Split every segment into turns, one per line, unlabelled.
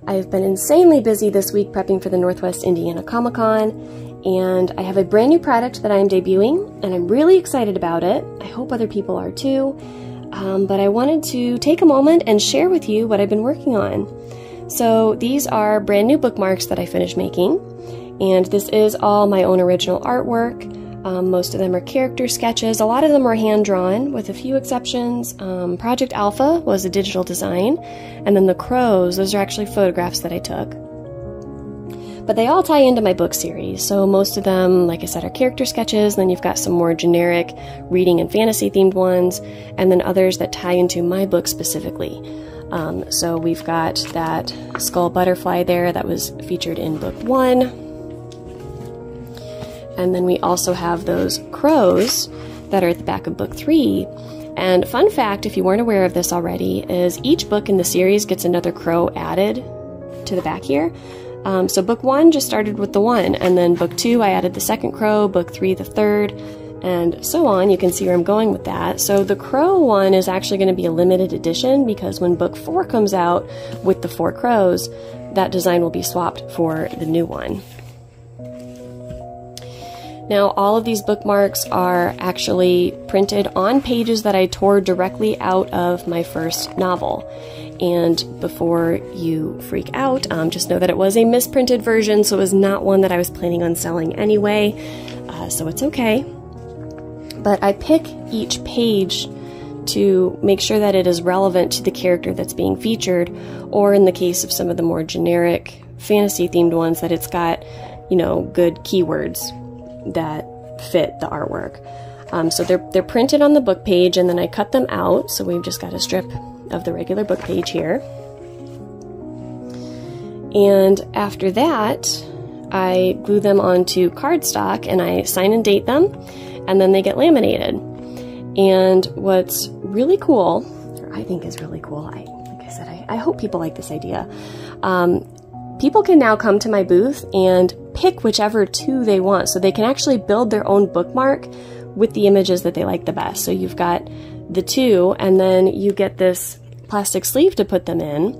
I've been insanely busy this week prepping for the Northwest Indiana Comic-Con, and I have a brand new product that I'm debuting, and I'm really excited about it. I hope other people are too, but I wanted to take a moment and share with you what I've been working on. So these are brand new bookmarks that I finished making, and this is all my own original artwork. Most of them are character sketches. A lot of them are hand-drawn, with a few exceptions. Project Alpha was a digital design, and then the crows, those are actually photographs that I took. But they all tie into my book series, so most of them, like I said, are character sketches, then you've got some more generic reading and fantasy-themed ones, and then others that tie into my book specifically. So we've got that skull butterfly there that was featured in book 1. And then we also have those crows that are at the back of book 3. And fun fact, if you weren't aware of this already, is each book in the series gets another crow added to the back here. So book 1 just started with the 1, and then book 2 I added the second crow, book 3 the third, and so on. You can see where I'm going with that. So the crow one is actually going to be a limited edition, because when book 4 comes out with the 4 crows, that design will be swapped for the new one. Now, all of these bookmarks are actually printed on pages that I tore directly out of my first novel. And before you freak out, just know that it was a misprinted version, so it was not one that I was planning on selling anyway, so it's okay. But I pick each page to make sure that it is relevant to the character that's being featured, or in the case of some of the more generic fantasy-themed ones, that it's got, you know, good keywords that fit the artwork. So they're printed on the book page, and then I cut them out, so we've just got a strip of the regular book page here. And after that, I glue them onto cardstock and I sign and date them, and then they get laminated. And what's really cool, or I think is really cool, like I said, I hope people like this idea. People can now come to my booth and pick whichever 2 they want, so they can actually build their own bookmark with the images that they like the best. So you've got the 2, and then you get this plastic sleeve to put them in,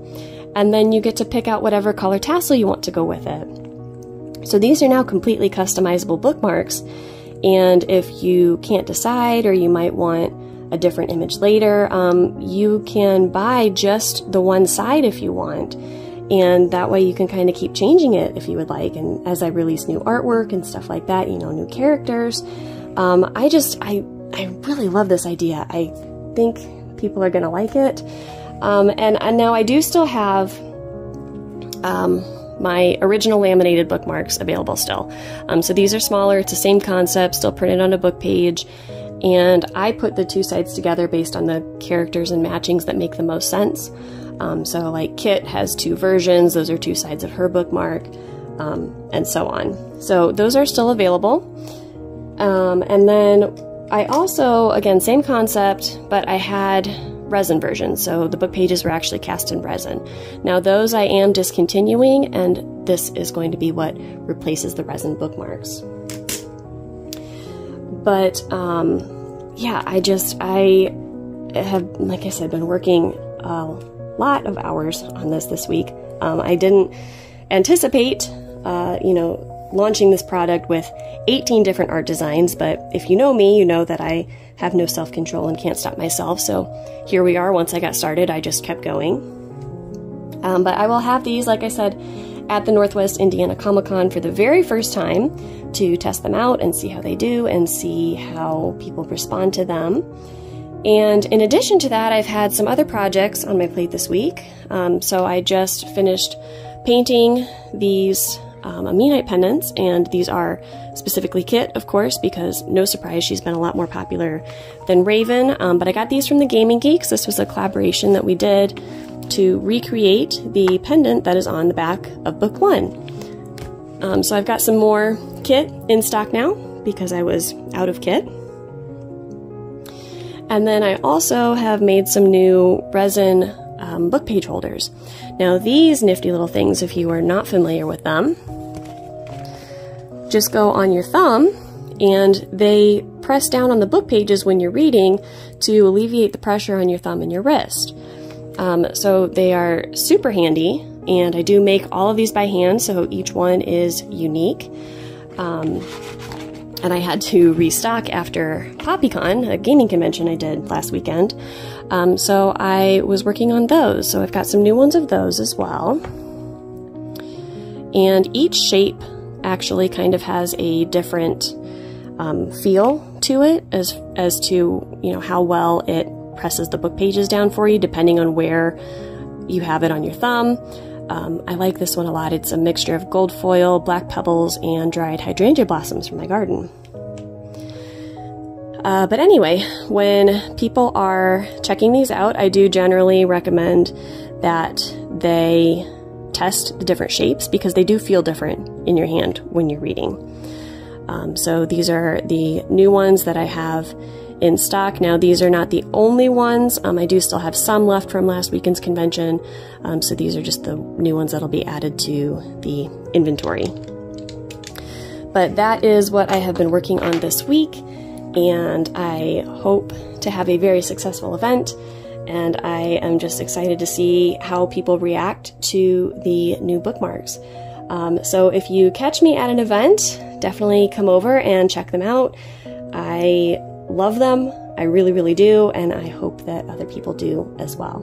and then you get to pick out whatever color tassel you want to go with it. So these are now completely customizable bookmarks, and if you can't decide, or you might want a different image later, you can buy just the one side if you want. And that way you can kind of keep changing it if you would like. And as I release new artwork and stuff like that, you know, new characters, I really love this idea. I think people are going to like it. And now I do still have my original laminated bookmarks available still. So these are smaller. It's the same concept, still printed on a book page. And I put the 2 sides together based on the characters and matchings that make the most sense. So like Kit has 2 versions, those are 2 sides of her bookmark, and so on. So those are still available. And then I also, again, same concept, but I had resin versions, so the book pages were actually cast in resin. Now those I am discontinuing, and this is going to be what replaces the resin bookmarks. But yeah, I have, like I said, been working a lot of hours on this week. I didn't anticipate, you know, launching this product with 18 different art designs, but if you know me, you know that I have no self-control and can't stop myself, so here we are. Once I got started, I just kept going. But I will have these, like I said, at the Northwest Indiana Comic-Con for the very first time to test them out and see how they do and see how people respond to them. And in addition to that, I've had some other projects on my plate this week. So I just finished painting these Aminite pendants, and these are specifically Kit, of course, because no surprise, she's been a lot more popular than Raven. But I got these from the Gaming Geeks. This was a collaboration that we did to recreate the pendant that is on the back of book 1. So I've got some more Kit in stock now because I was out of Kit. And then I also have made some new resin book page holders. Now these nifty little things, if you are not familiar with them, just go on your thumb and they press down on the book pages when you're reading to alleviate the pressure on your thumb and your wrist. So they are super handy, and I do make all of these by hand, so each one is unique. And I had to restock after PoppyCon, a gaming convention I did last weekend. So I was working on those. So I've got some new ones of those as well. And each shape actually kind of has a different feel to it as to, you know, how well it presses the book pages down for you, depending on where you have it on your thumb. I like this one a lot. It's a mixture of gold foil, black pebbles, and dried hydrangea blossoms from my garden. But anyway, when people are checking these out, I do generally recommend that they test the different shapes because they do feel different in your hand when you're reading. So these are the new ones that I have in stock. Now, these are not the only ones. I do still have some left from last weekend's convention. So these are just the new ones that'll be added to the inventory. But that is what I have been working on this week, and I hope to have a very successful event. And I am just excited to see how people react to the new bookmarks. So if you catch me at an event, definitely come over and check them out. I love them. I really, really do. And I hope that other people do as well.